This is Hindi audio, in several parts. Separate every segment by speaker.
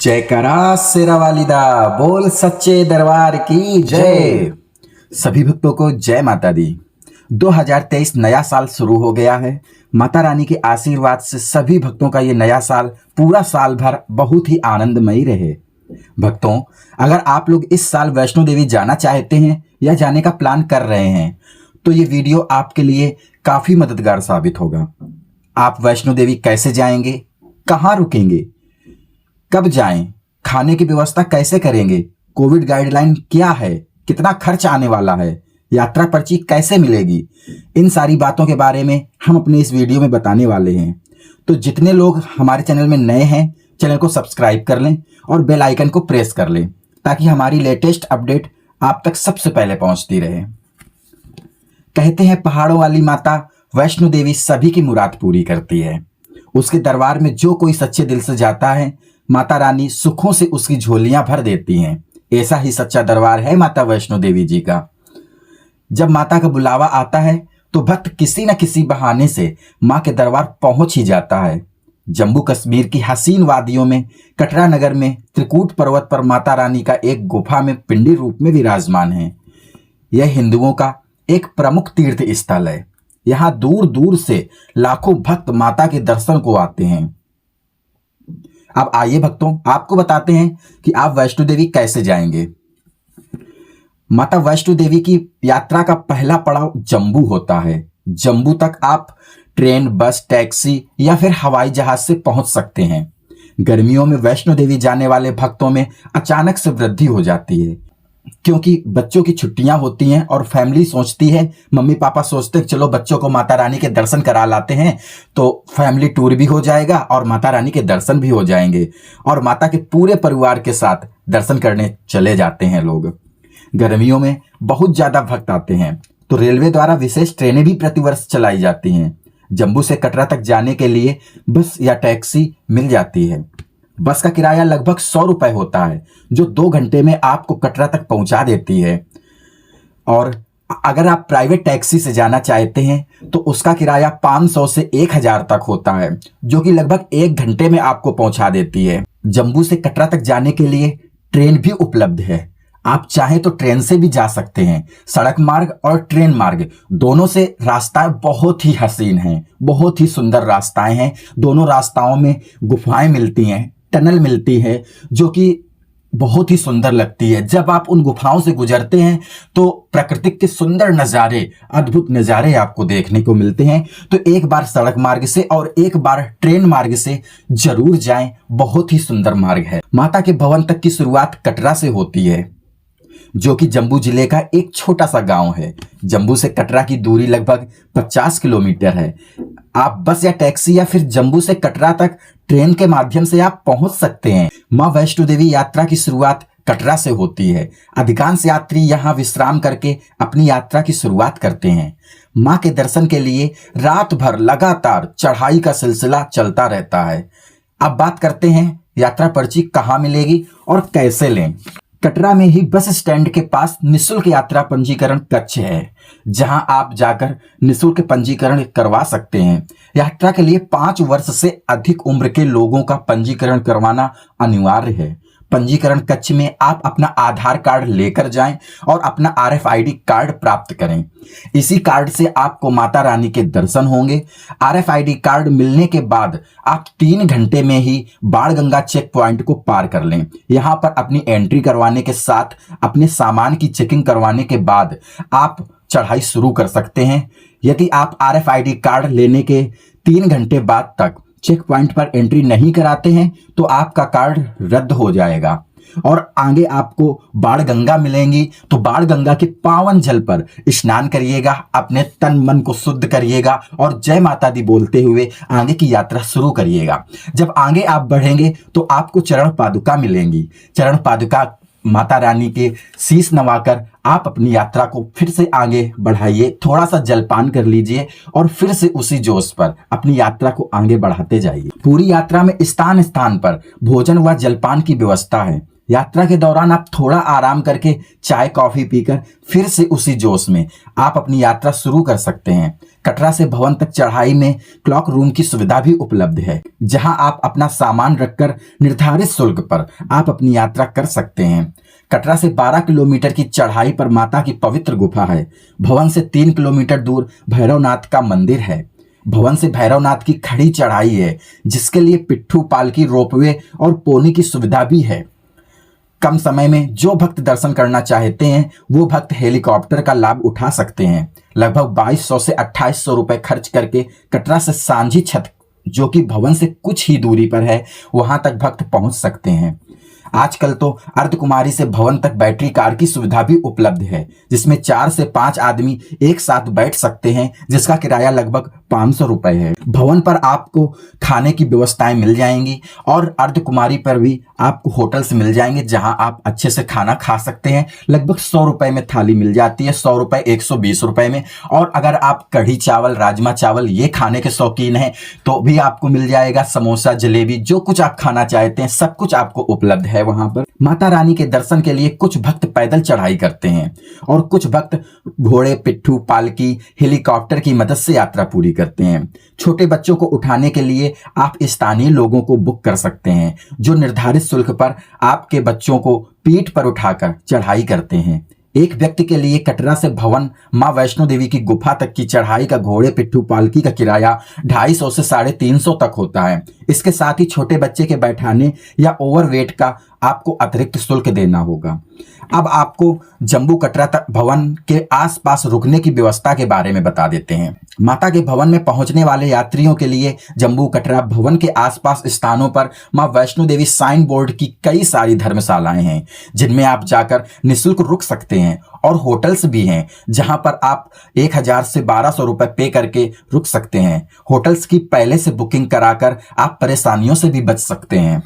Speaker 1: जयकारा शेरा वालिदा बोल सच्चे दरबार की जय। सभी भक्तों को जय माता दी। 2023 नया साल शुरू हो गया है। माता रानी के आशीर्वाद से सभी भक्तों का ये नया साल पूरा साल भर बहुत ही आनंदमयी रहे। भक्तों, अगर आप लोग इस साल वैष्णो देवी जाना चाहते हैं या जाने का प्लान कर रहे हैं तो ये वीडियो आपके लिए काफ़ी मददगार साबित होगा। आप वैष्णो देवी कैसे जाएंगे, कहाँ रुकेंगे, कब जाएं, खाने की व्यवस्था कैसे करेंगे, कोविड गाइडलाइन क्या है, कितना खर्च आने वाला है, यात्रा पर्ची कैसे मिलेगी, इन सारी बातों के बारे में हम अपने इस वीडियो में बताने वाले हैं। तो जितने लोग हमारे चैनल में नए हैं, चैनल को सब्सक्राइब कर लें और बेल आइकन को प्रेस कर लें ताकि हमारी लेटेस्ट अपडेट आप तक सबसे पहले पहुंचती रहे। कहते हैं पहाड़ों वाली माता वैष्णो देवी सभी की मुराद पूरी करती है। उसके दरबार में जो कोई सच्चे दिल से जाता है, माता रानी सुखों से उसकी झोलियां भर देती हैं। ऐसा ही सच्चा दरबार है माता वैष्णो देवी जी का। जब माता का बुलावा आता है तो भक्त किसी न किसी बहाने से मां के दरबार पहुंच ही जाता है। जम्मू कश्मीर की हसीन वादियों में कटरा नगर में त्रिकूट पर्वत पर माता रानी का एक गुफा में पिंडी रूप में विराजमान है। यह हिंदुओं का एक प्रमुख तीर्थ स्थल है। यहाँ दूर दूर से लाखों भक्त माता के दर्शन को आते हैं। अब आइए भक्तों, आपको बताते हैं कि आप वैष्णो देवी कैसे जाएंगे। माता वैष्णो देवी की यात्रा का पहला पड़ाव जम्मू होता है। जम्मू तक आप ट्रेन, बस, टैक्सी या फिर हवाई जहाज से पहुंच सकते हैं। गर्मियों में वैष्णो देवी जाने वाले भक्तों में अचानक से वृद्धि हो जाती है क्योंकि बच्चों की छुट्टियां होती हैं और फैमिली सोचती है, मम्मी पापा सोचते हैं चलो बच्चों को माता रानी के दर्शन करा लाते हैं, तो फैमिली टूर भी हो जाएगा और माता रानी के दर्शन भी हो जाएंगे और माता के पूरे परिवार के साथ दर्शन करने चले जाते हैं लोग। गर्मियों में बहुत ज़्यादा भक्त आते हैं तो रेलवे द्वारा विशेष ट्रेनें भी प्रतिवर्ष चलाई जाती हैं। जम्मू से कटरा तक जाने के लिए बस या टैक्सी मिल जाती है। बस का किराया लगभग 100 रुपए होता है जो 2 घंटे में आपको कटरा तक पहुंचा देती है। और अगर आप प्राइवेट टैक्सी से जाना चाहते हैं तो उसका किराया 500 से 1000 तक होता है जो कि लगभग 1 घंटे में आपको पहुंचा देती है। जम्मू से कटरा तक जाने के लिए ट्रेन भी उपलब्ध है। आप चाहें तो ट्रेन से भी जा सकते हैं। सड़क मार्ग और ट्रेन मार्ग दोनों से रास्ताएं बहुत ही हसीन हैं, बहुत ही सुंदर रास्ताएं हैं। दोनों रास्ताओं में गुफाएं मिलती हैं, टनल मिलती है जो कि बहुत ही सुंदर लगती है। जब आप उन गुफाओं से गुजरते हैं तो प्राकृतिक के सुंदर नज़ारे, अद्भुत नज़ारे आपको देखने को मिलते हैं। तो एक बार सड़क मार्ग से और एक बार ट्रेन मार्ग से जरूर जाएं, बहुत ही सुंदर मार्ग है। माता के भवन तक की शुरुआत कटरा से होती है जो कि जम्मू जिले का एक छोटा सा गांव है। जम्मू से कटरा की दूरी लगभग 50 किलोमीटर है। आप बस या टैक्सी या फिर जम्मू से कटरा तक ट्रेन के माध्यम से आप पहुंच सकते हैं। मां वैष्णो देवी यात्रा की शुरुआत कटरा से होती है। अधिकांश यात्री यहां विश्राम करके अपनी यात्रा की शुरुआत करते हैं। मां के दर्शन के लिए रात भर लगातार चढ़ाई का सिलसिला चलता रहता है। अब बात करते हैं यात्रा पर्ची कहाँ मिलेगी और कैसे लें। कटरा में ही बस स्टैंड के पास निःशुल्क यात्रा पंजीकरण कक्ष है जहां आप जाकर निःशुल्क पंजीकरण करवा सकते हैं। यात्रा के लिए 5 वर्ष से अधिक उम्र के लोगों का पंजीकरण करवाना अनिवार्य है। पंजीकरण कक्ष में आप अपना आधार कार्ड लेकर जाएं और अपना RFID कार्ड प्राप्त करें। इसी कार्ड से आपको माता रानी के दर्शन होंगे। RFID कार्ड मिलने के बाद आप 3 घंटे में ही बाणगंगा चेक पॉइंट को पार कर लें। यहाँ पर अपनी एंट्री करवाने के साथ अपने सामान की चेकिंग करवाने के बाद आप चढ़ाई शुरू कर सकते हैं। यदि आप RFID कार्ड लेने के 3 घंटे बाद तक चेक पॉइंट पर एंट्री नहीं कराते हैं तो आपका कार्ड रद्द हो जाएगा और आगे आपको बाणगंगा मिलेंगी। तो बाणगंगा के पावन जल पर स्नान करिएगा, अपने तन मन को शुद्ध करिएगा और जय माता दी बोलते हुए आगे की यात्रा शुरू करिएगा। जब आगे आप बढ़ेंगे तो आपको चरण पादुका मिलेंगी। चरण पादुका माता रानी के शीश नवाकर आप अपनी यात्रा को फिर से आगे बढ़ाइए। थोड़ा सा जलपान कर लीजिए और फिर से उसी जोश पर अपनी यात्रा को आगे बढ़ाते जाइए। पूरी यात्रा में स्थान स्थान पर भोजन व जलपान की व्यवस्था है। यात्रा के दौरान आप थोड़ा आराम करके चाय कॉफी पीकर फिर से उसी जोश में आप अपनी यात्रा शुरू कर सकते हैं। कटरा से भवन तक चढ़ाई में क्लॉक रूम की सुविधा भी उपलब्ध है, जहां आप अपना सामान रखकर निर्धारित शुल्क पर आप अपनी यात्रा कर सकते हैं। कटरा से 12 किलोमीटर की चढ़ाई पर माता की पवित्र गुफा है। भवन से 3 किलोमीटर दूर भैरवनाथ का मंदिर है। भवन से भैरवनाथ की खड़ी चढ़ाई है, जिसके लिए पिट्ठू, पालकी, रोपवे और पोनी की सुविधा भी है। कम समय में जो भक्त दर्शन करना चाहते हैं वो भक्त हेलीकॉप्टर का लाभ उठा सकते हैं। लगभग 2200 से 2800 रुपए खर्च करके कटरा से सांझी छत, जो कि भवन से कुछ ही दूरी पर है, वहां तक भक्त पहुंच सकते हैं। आजकल तो अर्धकुमारी से भवन तक बैटरी कार की सुविधा भी उपलब्ध है, जिसमें 4 से 5 आदमी एक साथ बैठ सकते हैं, जिसका किराया लगभग 500 रुपए है। भवन पर आपको खाने की व्यवस्थाएं मिल जाएंगी और अर्धकुमारी पर भी आपको होटल्स मिल जाएंगे, जहां आप अच्छे से खाना खा सकते हैं। लगभग 100 रुपए में थाली मिल जाती है, 100 रुपए, 120 रुपए में। और अगर आप कढ़ी चावल, राजमा चावल ये खाने के शौकीन हैं तो भी आपको मिल जाएगा। समोसा, जलेबी, जो कुछ आप खाना चाहते हैं सब कुछ आपको उपलब्ध है वहां पर। माता रानी के दर्शन के लिए कुछ भक्त पैदल चढ़ाई करते हैं और कुछ भक्त घोड़े, पिट्ठू, पालकी, हेलीकॉप्टर की मदद से यात्रा पूरी करते हैं। छोटे बच्चों को उठाने के लिए आप स्थानीय लोगों को बुक कर सकते हैं, जो निर्धारित शुल्क पर आपके बच्चों को पीठ पर उठाकर चढ़ाई करते हैं। एक व्यक्ति के लिए कटरा से भवन मां वैष्णो देवी की गुफा तक की चढ़ाई का घोड़े, पिट्ठू, पालकी का किराया 250 से 350 तक होता है। इसके साथ ही छोटे बच्चे के बैठाने या ओवरवेट का आपको अतिरिक्त शुल्क देना होगा। अब आपको जम्बू कटरा तक भवन के आसपास रुकने की व्यवस्था के बारे में बता देते हैं। माता के भवन में पहुंचने वाले यात्रियों के लिए जम्बू कटरा भवन के आसपास स्थानों पर मां वैष्णो देवी साइन बोर्ड की कई सारी धर्मशालाएं हैं, जिनमें आप जाकर निःशुल्क रुक सकते हैं। और होटल्स भी हैं, जहां पर आप 1000 से 1200 रुपए पे करके रुक सकते हैं। होटल्स की पहले से बुकिंग कराकर आप परेशानियों से भी बच सकते हैं।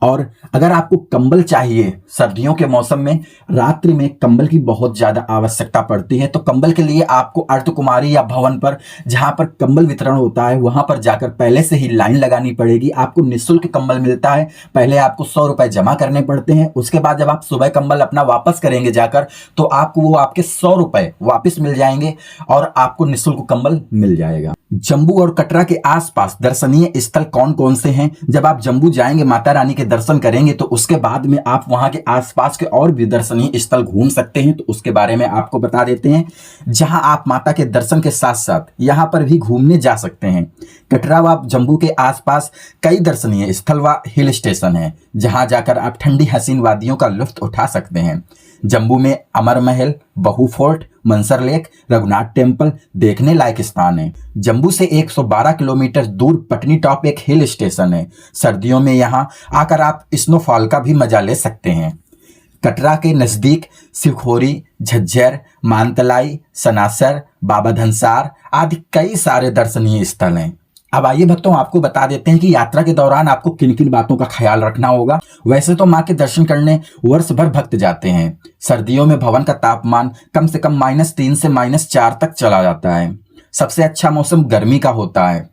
Speaker 1: और अगर आपको कंबल चाहिए, सर्दियों के मौसम में रात्रि में कंबल की बहुत ज्यादा आवश्यकता पड़ती है, तो कंबल के लिए आपको अर्धकुमारी या भवन पर जहां पर कंबल वितरण होता है वहां पर जाकर पहले से ही लाइन लगानी पड़ेगी। आपको निःशुल्क कंबल मिलता है। पहले आपको 100 रुपए जमा करने पड़ते हैं। उसके बाद जब आप सुबह कंबल अपना वापस करेंगे जाकर, तो आपको वो आपके 100 रुपए वापस मिल जाएंगे और आपको निःशुल्क कंबल मिल जाएगा। जम्बू और कटरा के आसपास दर्शनीय स्थल कौन कौन से हैं? जब आप जम्बू जाएंगे, माता रानी के दर्शन करेंगे, तो उसके बाद में आप वहां के आसपास के और भी दर्शनीय स्थल घूम सकते हैं। तो उसके बारे में आपको बता देते हैं, जहां आप माता के दर्शन के साथ साथ यहां पर भी घूमने जा सकते हैं। कटरा व जम्बू के आसपास कई दर्शनीय स्थल व हिल स्टेशन हैं, जहां जाकर आप ठंडी हसीन वादियों का लुत्फ उठा सकते हैं। जम्बू में अमर महल, बहू fort, Mansar lake, Raghunath temple देखने लायक स्थान है। जम्बू से 112 किलोमीटर दूर पटनी टॉप एक हिल स्टेशन है। सर्दियों में यहां आकर आप स्नोफॉल का भी मजा ले सकते हैं। कटरा के नजदीक शिवखोरी, झज्जर, मानतलाई, सनासर, बाबा धनसार आदि कई सारे दर्शनीय स्थल हैं। अब आइए भक्तों, आपको बता देते हैं कि यात्रा के दौरान आपको किन किन बातों का ख्याल रखना होगा। वैसे तो मां के दर्शन करने वर्ष भर भक्त जाते हैं। सर्दियों में भवन का तापमान कम से कम -3 से -4 तक चला जाता है। सबसे अच्छा मौसम गर्मी का होता है।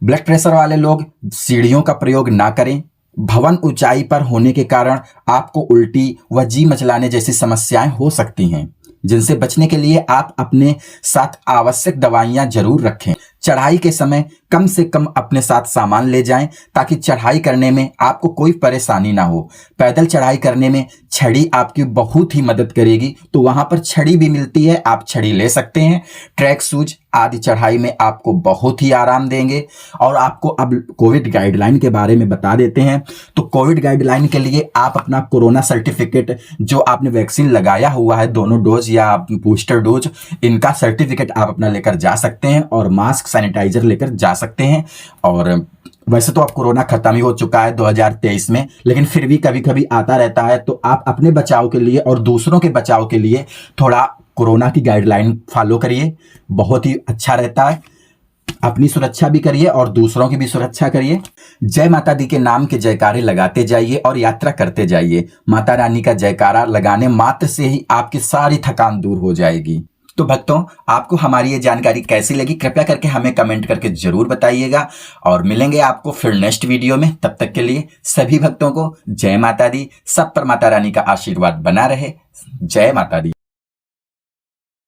Speaker 1: ब्लड प्रेशर वाले लोग सीढ़ियों का प्रयोग ना करें। भवन ऊंचाई पर होने के कारण आपको उल्टी व जी मचलाने जैसी समस्याएं हो सकती हैं, जिनसे बचने के लिए आप अपने साथ आवश्यक दवाइयां जरूर रखें। चढ़ाई के समय कम से कम अपने साथ सामान ले जाएं, ताकि चढ़ाई करने में आपको कोई परेशानी ना हो। पैदल चढ़ाई करने में छड़ी आपकी बहुत ही मदद करेगी, तो वहां पर छड़ी भी मिलती है, आप छड़ी ले सकते हैं। ट्रैक शूज आदि चढ़ाई में आपको बहुत ही आराम देंगे। और आपको अब कोविड गाइडलाइन के बारे में बता देते हैं। तो कोविड गाइडलाइन के लिए आप अपना कोरोना सर्टिफिकेट, जो आपने वैक्सीन लगाया हुआ है, दोनों डोज या बूस्टर डोज, इनका सर्टिफिकेट आप अपना लेकर जा सकते हैं और मास्क, सैनिटाइजर लेकर जा सकते हैं। और वैसे तो अब कोरोना खत्म ही हो चुका है 2023 में, लेकिन फिर भी कभी कभी आता रहता है। तो आप अपने बचाव के लिए और दूसरों के बचाव के लिए थोड़ा कोरोना की गाइडलाइन फॉलो करिए, बहुत ही अच्छा रहता है। अपनी सुरक्षा भी करिए और दूसरों की भी सुरक्षा करिए। जय माता दी के नाम के जयकारे लगाते जाइए और यात्रा करते जाइए। माता रानी का जयकारा लगाने मात्र से ही आपकी सारी थकान दूर हो जाएगी। तो भक्तों, आपको हमारी ये जानकारी कैसी लगी कृपया करके हमें कमेंट करके जरूर बताइएगा और मिलेंगे आपको फिर नेक्स्ट वीडियो में। तब तक के लिए सभी भक्तों को जय माता दी। सब पर माता रानी का आशीर्वाद बना रहे। जय माता दी।